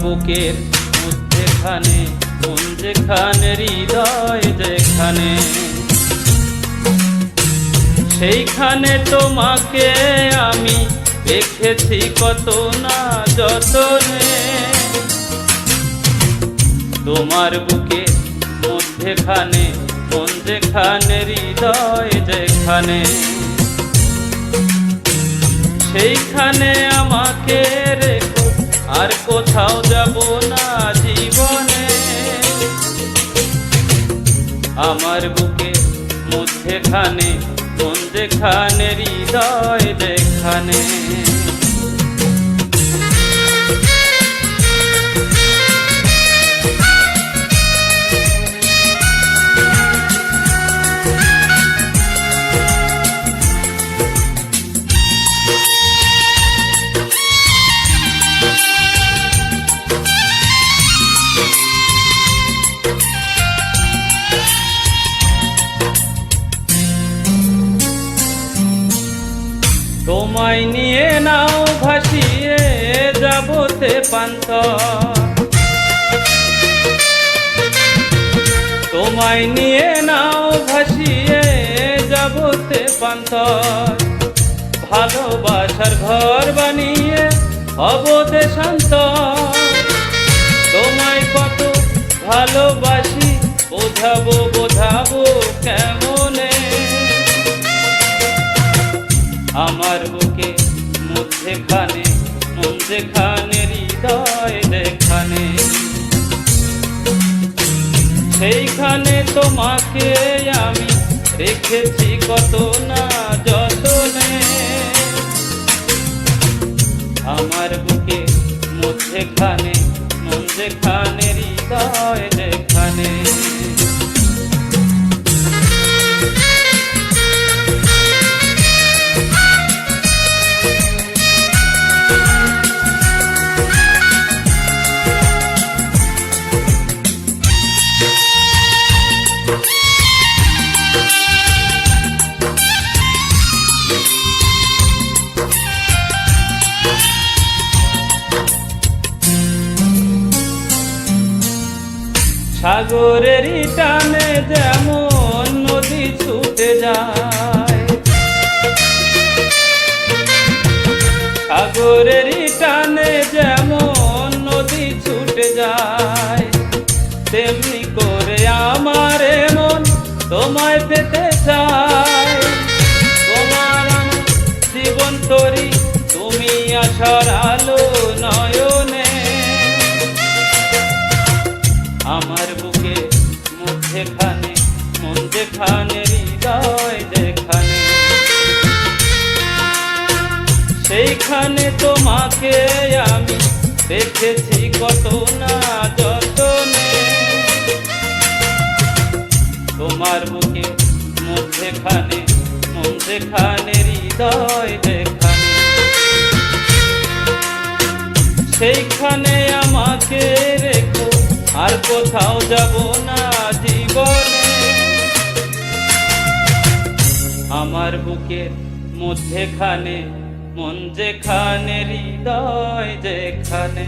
বুকের মধ্যেখানে মন যেখানে হৃদয় যেখানে, সেইখানে তোমাকে আমি রেখেছি কত না যতনে। তোমার বুকের মধ্যেখানে মন যেখানে হৃদয় যেখানে, সেইখানে আমাকে রেখো আর কোথাও যাব না জীবনে। আমার বুকের মধ্যেখানে মন যেখানে হৃদয় যেখানে। তোমায় নিয়ে নাও ভাসিয়ে যাবতে পান্থর, তোমায় নিয়ে নাও ভাসিয়ে যাবতে পান্থর। ভালোবাসার ঘর বানিয়ে হব দেশান্তর। তোমায় কত ভালোবাসি বোঝাবো বোঝাবো কেমনে। আমার বুকে মধ্যেখানে মন যেখানে হৃদয় যেখানে, সেইখানে তোমাকে আমি রেখেছি কত না যতনে। আমার বুকে মধ্যেখানে মন যেখানে হৃদয় যেখানে। সাগরেরই টানে যেমন নদী ছুটে যায়, সাগরেরই টানে যেমন নদী ছুটে যায়, তেমনি করে আমার মন তোমায় পেতে চায়। তোমার আমার জীবন তরি তুমি আশার আলো নয়নে। আমার বুকে মধ্যেখানে মন যেখানে হৃদয় যেখানে, সেইখানে তোমাকে আমি রেখেছি কত না যতনে। তোমার বুকে মধ্যেখানে মন যেখানে হৃদয় যেখানে, সেইখানে আমাকে রেখো আর কোথাও যাব না জীবনে। আমার বুকের মধ্যেখানে মন যেখানে হৃদয় যেখানে।